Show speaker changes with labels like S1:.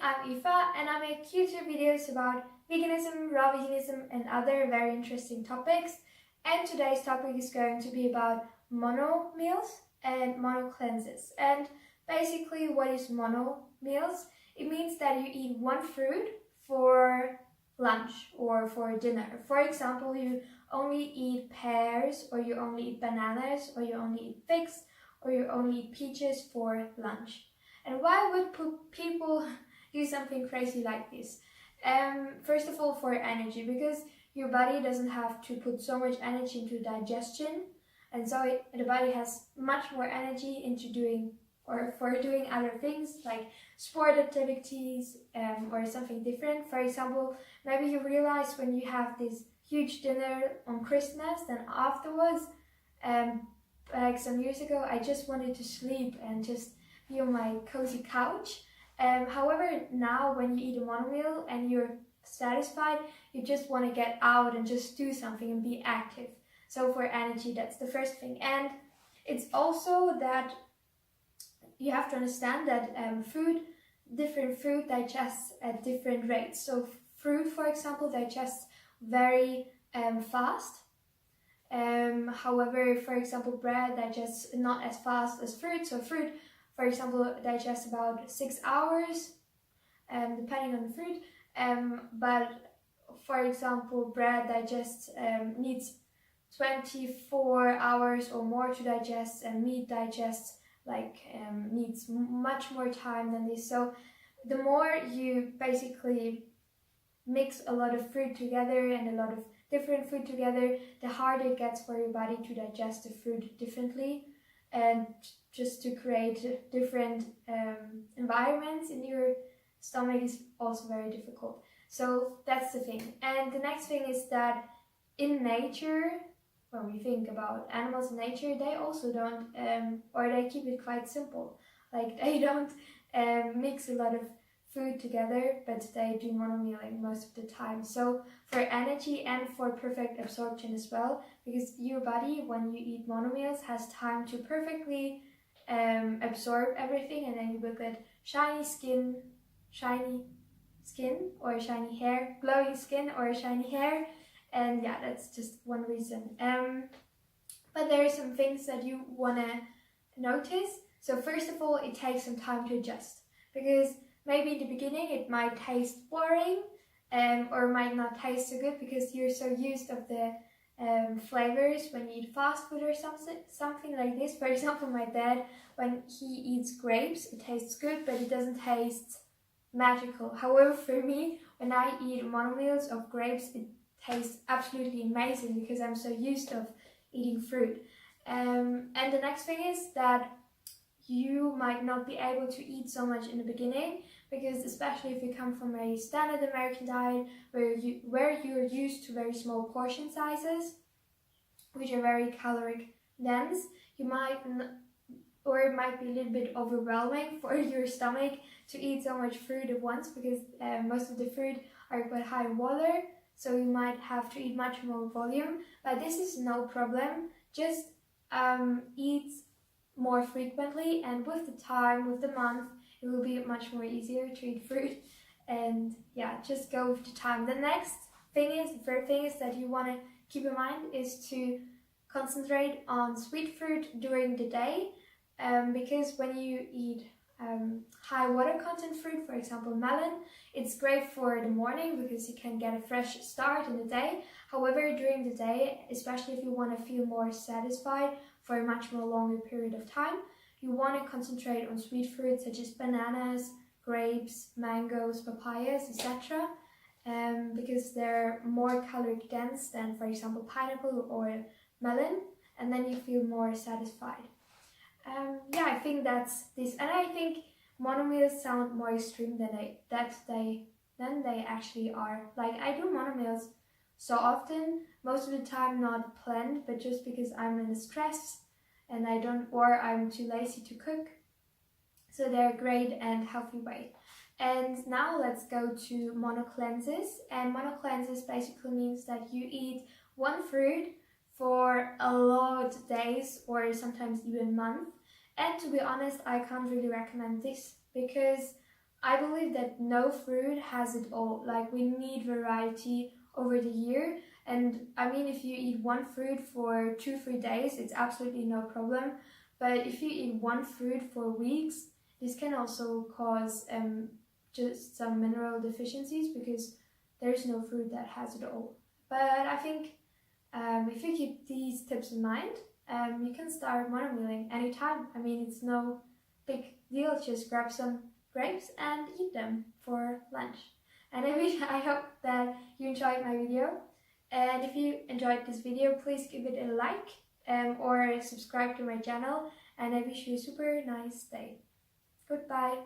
S1: I'm Aoife and I make YouTube videos about veganism, raw veganism and other very interesting topics. And today's topic is going to be about mono meals and mono cleanses. And basically what is mono meals? It means that you eat one fruit for lunch or for dinner. For example, you only eat pears, or you only eat bananas, or you only eat figs, or you only eat peaches for lunch. And why would people do something crazy like this? First of all, for energy, because your body doesn't have to put so much energy into digestion, and so the body has much more energy into doing other things like sport activities or something different. For example, maybe you realize when you have this huge dinner on Christmas, then afterwards, like some years ago, I just wanted to sleep and just be on my cozy couch. However, now when you eat a monomeal and you're satisfied, you just want to get out and just do something and be active. So for energy, that's the first thing. And it's also that you have to understand that different food digests at different rates. So fruit, for example, digests very fast. However, for example, bread digests not as fast as fruit. So fruit, for example, digests about 6 hours, depending on the fruit. But for example, bread needs 24 hours or more to digest, and meat digests needs much more time than this. So the more you basically mix a lot of fruit together and a lot of different food together, the harder it gets for your body to digest the food differently, and just to create different environments in your stomach is also very difficult. So that's the thing. And the next thing is that in nature, when we think about animals in nature, they also don't, or they keep it quite simple. Like they don't mix a lot of food together, but they do monomealing most of the time. So for energy and for perfect absorption as well, because your body, when you eat monomeals, has time to perfectly absorb everything, and then you will get shiny skin or shiny hair, glowing skin or shiny hair. And yeah, that's just one reason. But there are some things that you want to notice. So first of all, it takes some time to adjust, because maybe in the beginning it might taste boring or might not taste so good because you're so used of the flavors when you eat fast food or something like this. For example, my dad, when he eats grapes, it tastes good, but it doesn't taste magical. However, for me, when I eat monomeals of grapes, it tastes absolutely amazing because I'm so used of eating fruit. And the next thing is that you might not be able to eat so much in the beginning, because especially if you come from a standard American diet where you're used to very small portion sizes, which are very caloric dense, it might be a little bit overwhelming for your stomach to eat so much fruit at once, because most of the fruit are quite high in water, so you might have to eat much more volume. But this is no problem. Just eat more frequently, and with the time, with the month, it will be much more easier to eat fruit. And yeah, just go with the time. The third thing is that you want to keep in mind is to concentrate on sweet fruit during the day, because when you eat high water content fruit, for example melon, it's great for the morning because you can get a fresh start in the day. However, during the day, especially if you want to feel more satisfied for a much more longer period of time, you want to concentrate on sweet fruits such as bananas, grapes, mangoes, papayas, etc. Because they're more caloric dense than, for example, pineapple or melon, and then you feel more satisfied. Yeah, I think that's this, and I think monomeals sound more extreme than they actually are. Like, I do monomeals so often, most of the time not planned, but just because I'm in stress and I'm too lazy to cook. So they're a great and healthy way. And now let's go to mono cleanses. And mono cleanses basically means that you eat one fruit for a lot of days or sometimes even months. And to be honest, I can't really recommend this, because I believe that no fruit has it all. Like, we need variety over the year. And I mean, if you eat one fruit for 2-3 days, it's absolutely no problem. But if you eat one fruit for weeks, this can also cause just some mineral deficiencies, because there's no fruit that has it all. But I think if you keep these tips in mind, you can start monomealing anytime. I mean, it's no big deal. Just grab some grapes and eat them for lunch. And I hope that you enjoyed my video. And if you enjoyed this video, please give it a like or subscribe to my channel. And I wish you a super nice day. Goodbye.